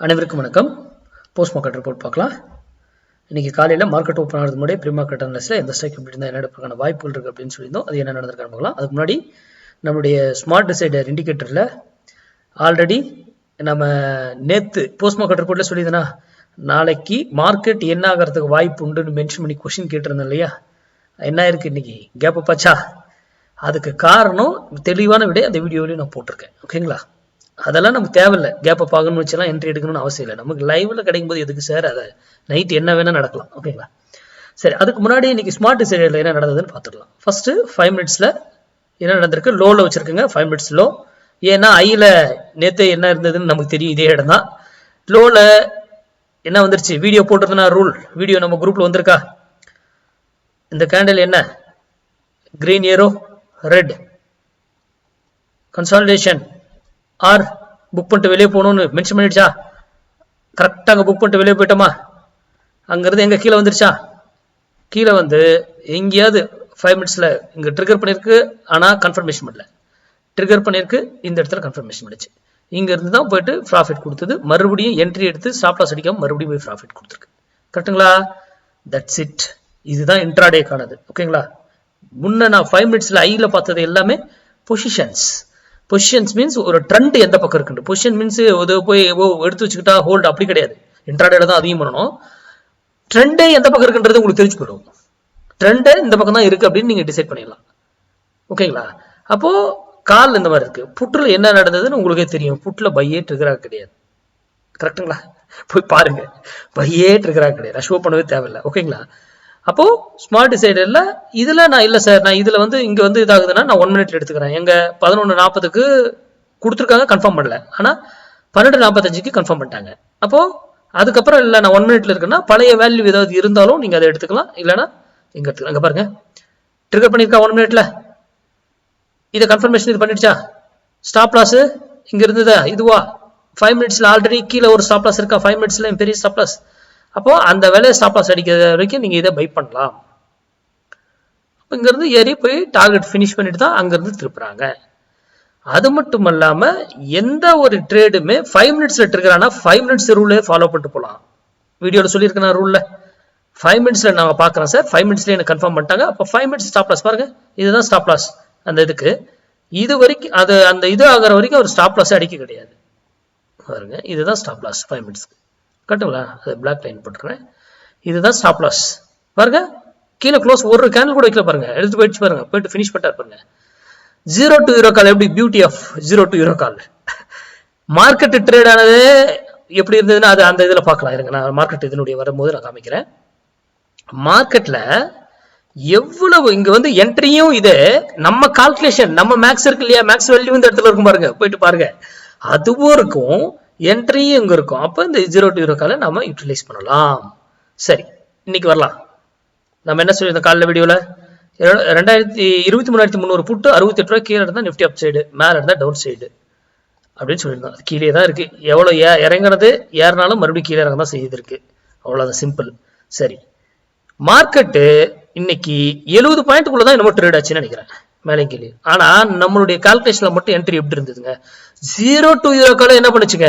அனைவருக்கும் வணக்கம். Post market report பார்க்கலாம். இன்னைக்கு காலையில் மார்க்கெட் ஓப்பன் ஆகிறது முன்னாடி ப்ரீ மார்க்கெட் அனலிஸ்ட்ல எந்த ஸ்டாக் எப்படி இருந்தால் என்ன எடுப்பதற்கான வாய்ப்புகள் இருக்குது அப்படின்னு சொல்லியிருந்தோம். அது என்ன நடந்திருக்கான்னு பார்க்கலாம். அதுக்கு முன்னாடி நம்மளுடைய ஸ்மார்ட் டிசைடர் இண்டிகேட்டரில் ஆல்ரெடி நம்ம நேற்று போஸ்ட் மார்க்கெட் ரிப்போர்ட்டில் சொல்லியிருந்தேன்னா நாளைக்கு மார்க்கெட் என்ன ஆகிறதுக்கு வாய்ப்பு உண்டுன்னு மென்ஷன் பண்ணி கொஸ்டின் கேட்டிருந்தேன் இல்லையா? என்ன இருக்குது இன்னைக்கு கேப் பாச்சா? அதுக்கு காரணம் தெளிவான விட அந்த வீடியோலையும் நான் போட்டிருக்கேன். ஓகேங்களா? அதெல்லாம் நமக்கு தேவையில்லை. கேப்பை பார்க்கணும்னு வச்செல்லாம் என்ட்ரி எடுக்கணும்னு அவசியம் இல்லை. நமக்கு லைவ்ல கிடைக்கும் போது எதுக்கு சார்? அதை நைட் என்ன வேணா நடக்கலாம். ஓகேங்களா? சரி, அதுக்கு முன்னாடி இன்னைக்கு ஸ்மார்ட் டிசைடர்ல என்ன நடந்ததுன்னு பார்த்துடலாம். ஃபர்ஸ்ட் 5 மினிட்ஸ்ல என்ன நடந்திருக்கு? லோல வச்சிருக்குங்க 5 மினிட்ஸ் லோ. ஏன்னா ஐல நேற்று என்ன இருந்ததுன்னு நமக்கு தெரியும். இதே இடம் தான். லோல என்ன வந்துருச்சு? வீடியோ போட்டிருந்தனா ரூல் வீடியோ நம்ம குரூப்ல வந்திருக்கா? இந்த கேண்டில் என்ன? Green arrow, red consolidation or book பண்ணிட்டு வெளியே போகணும்னு மென்ஷன் பண்ணிடுச்சா? கரெக்டாக புக் பண்ணிட்டு வெளியே போயிட்டோமா? அங்கிருந்து எங்க கீழே வந்துருச்சா? கீழே வந்து எங்கேயாவது 5 மினிட்ஸ்ல இங்க ட்ரிகர் பண்ணிருக்கு. ஆனா கன்ஃபர்மேஷன் பண்ணல. ட்ரிகர் பண்ணிருக்கு, இந்த இடத்துல கன்ஃபர்மேஷன் பண்ணிச்சு. இங்க இருந்து தான் போயிட்டு ப்ராஃபிட் கொடுத்தது. மறுபடியும் என்ட்ரி எடுத்து ஸ்டாப் லாஸ் அடிக்காம மறுபடியும் போய் ப்ராஃபிட் கொடுத்துருக்கு. கரெக்டுங்களா? That's it. இதுதான் இன்ட்ராடேக்கானது. ஓகேங்களா? முன்ன நான் 5 மினிட்ஸ்ல ஐல பார்த்தது எல்லாமே பொசிஷன்ஸ். பொசிஷன்ஸ் மீன்ஸ் ஒரு ட்ரெண்ட் எந்த பக்கம் இருக்கு. பொசிஷன் மீன்ஸ் போய் எடுத்து வச்சுக்கிட்டா ஹோல்ட் அப்படி கிடையாது. இன்ட்ராடேல தான் அதிகம் பண்ணணும். ட்ரெண்டே எந்த பக்கம் இருக்குன்றது உங்களுக்கு தெரிஞ்சு போயிடும். ட்ரெண்டே இந்த பக்கம் தான் இருக்கு அப்படின்னு நீங்க டிசைட் பண்ணிடலாம். ஓகேங்களா? அப்போ கால் இந்த மாதிரி இருக்கு. புட்ல என்ன நடந்ததுன்னு உங்களுக்கே தெரியும். புட்ல பையே ட்ரிகராக கிடையாது. கரெக்டுங்களா? போய் பாருங்க. பையே ட்ரிகராக கிடையாது. ஷோ பண்ணவே தேவையில்லை. ஓகேங்களா? அப்போ ஸ்மார்ட் டிசைடர்ல இதுல நான் இல்ல சார், நான் இதுல வந்து இங்க வந்து இதாகுதுன்னா நான் 1 மினிட்ல எடுத்துக்கிறேன். எங்க 11:40க்கு கொடுத்துருக்காங்க, கன்ஃபார்ம் பண்ணல. ஆனா 12:45க்கு கன்ஃபார்ம் பண்ணிட்டாங்க. அப்போ அதுக்கப்புறம் இல்ல நான் 1 மினிட்ல இருக்குன்னா பழைய வேல்யூ ஏதாவது இருந்தாலும் நீங்க அதை எடுத்துக்கலாம். இல்லைன்னா இங்க எடுத்துக்கலாம். அங்க பாருங்க, ட்ரிகர் பண்ணிருக்கா 1 மினிட்ல. இதை கன்ஃபர்மேஷன் இது பண்ணிடுச்சா? ஸ்டாப் லாஸ் இங்க இருந்ததா? இதுவா? 5 மினிட்ஸ்ல ஆல்ரெடி கீழே ஒரு ஸ்டாப் லாஸ் இருக்கா? 5 மினிட்ஸ்ல பெரிய ஸ்டாப் லாஸ். அப்போ அந்த வேலையை ஸ்டாப் லாஸ் அடிக்கிற வரைக்கும் நீங்க இதை பை பண்ணலாம். இங்க இருந்து ஏறி போய் டார்கெட் பினிஷ் பண்ணிட்டு தான் அங்க இருந்து திருப்புறாங்க. அது மட்டும் இல்லாம எந்த ஒரு ட்ரேடுமே 5 மினிட்ஸ்ல ட்ரிகரானா 5 மினிட்ஸ் ரூலே ஃபாலோ பண்ணிட்டு போலாம். வீடியோல சொல்லியிருக்கேன் ரூல்ல 5 மினிட்ஸ்ல நாங்க பாக்குறோம் சார். 5 மினிட்ஸ்ல எனக்கு கன்ஃபார்ம் பண்ணிட்டாங்க. அப்போ 5 மினிட்ஸ் ஸ்டாப் லாஸ் பாருங்க. இதுதான் ஸ்டாப் லாஸ். அந்த இதுக்கு இது வரைக்கும் அது அந்த இது ஆகிற வரைக்கும் ஒரு ஸ்டாப் லாஸ் அடிக்க கிடையாது. பாருங்க, இதுதான் ஸ்டாப் லாஸ் 5 மினிட்ஸ்க்கு. கரெக்டுங்களா? அது பிளாக் லைன் போட்டுக்கிறேன். இதுதான் ஸ்டாப் லாஸ். பாருங்க, கீழே க்ளோஸ் ஒரு கேண்டில் கூட வைக்கல. பாருங்க, எடுத்து போயிடுச்சு. பாருங்க, போயிட்டு ஃபினிஷ் பண்ணிட்டாரு. பாருங்க, 0 to 0 கால். எப்படி beauty of 0 to 0 call. Market trade ஆனது எப்படி இருந்ததுன்னா அது அந்த இதுல பார்க்கலாம். இருங்க, நான் மார்க்கெட் இதனுடைய வரும்போது நான் காமிக்கிறேன். மார்க்கெட்ல எவ்வளவு இங்க வந்து என்ட்ரியும் இது நம்ம கால்குலேஷன், நம்ம மேக்ஸ் இருக்கு இல்லையா? மேக்ஸ் வேல்யூ இந்த இடத்துல இருக்கும். பாருங்க, போயிட்டு பாருங்க, அதுவும் இருக்கும், என்ட்ரியும் இங்க இருக்கும். அப்ப இந்த 0 to 0 கால நாம யூட்டிலைஸ் பண்ணலாம். சரி, இன்னைக்கு வரலாம். நம்ம என்ன சொல்லியிருந்தோம் காலைல வீடியோல? 23,300 புட்டு 68 ரூபாய் கீழே இருந்தா நிப்டி அப் சைடு, மேல இருந்தா டவுன் சைடு அப்படின்னு சொல்லியிருந்தோம். அது கீழே தான் இருக்கு. எவ்வளவு இறங்குறது ஏறினாலும் மறுபடியும் கீழே இறங்க தான் செய்திருக்கு. அவ்வளவுதான், சிம்பிள். சரி, மார்க்கெட்டு இன்னைக்கு 70 பாயிண்ட்டுக்குள்ளதான் என்னமோ ட்ரேட் ஆச்சுன்னு நினைக்கிறேன், மேலே கீழே. ஆனா நம்மளுடைய கால்குலேஷன்ல மட்டும் என்ட்ரி எப்படி இருந்ததுங்க? 0 to 0 கால என்ன பண்ணுச்சுங்க?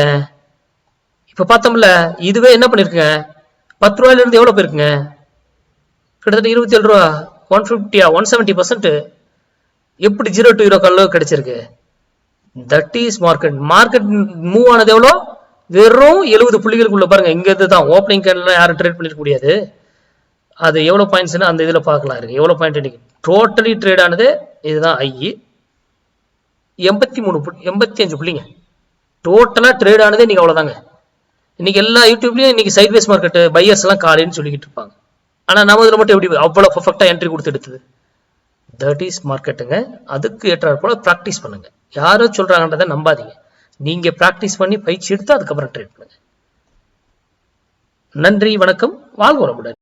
இப்ப பார்த்தோம்ல, இதுவே என்ன பண்ணிருக்குங்க? 10 ரூபாயில இருந்து எவ்வளவு போயிருக்குங்க? கிட்டத்தட்ட 27 ரூபா, 150 170%. எப்படி 0 to 0 கால கிடைச்சிருக்கு? That is market. Market move ஆனது எவ்வளோ? வெறும் 70 புள்ளிகளுக்குள்ள. பாருங்க, இங்க இருந்து தான் ஓப்பனிங் கேண்டில் யாரும் ட்ரேட் பண்ணிருக்க முடியாது. அது எவ்வளவு பாயிண்ட்ஸ் அந்த இதுல பார்க்கலாம். இருக்கு எவ்வளவு பாயிண்ட் இன்னைக்கு டோட்டலி ட்ரேட் ஆனது. இதுதான் ஐ 85 புள்ளிங்க. டோட்டலா ட்ரேட் ஆனது இன்னைக்கு அவ்வளவுதாங்க. இன்னைக்கு எல்லா யூடியூப்லயும் இன்னைக்கு சைட்வேஸ் மார்க்கெட் பையர்ஸ் எல்லாம் காலைன்னு சொல்லிக்கிட்டு இருப்பாங்க. ஆனா நம்ம இதுல மட்டும் எப்படி அவ்வளவு பர்ஃபெக்டா என்ட்ரி கொடுத்து எடுத்தது? தட் இஸ் மார்க்கெட்டுங்க. அதுக்கு ஏற்றாற் போல பிராக்டிஸ் பண்ணுங்க. யாரோ சொல்றாங்கன்றதை நம்பாதீங்க. நீங்க பிராக்டிஸ் பண்ணி பயிற்சி எடுத்து அதுக்கப்புறம் ட்ரேட் பண்ணுங்க. நன்றி, வணக்கம், வாழ்க வளமுடன்.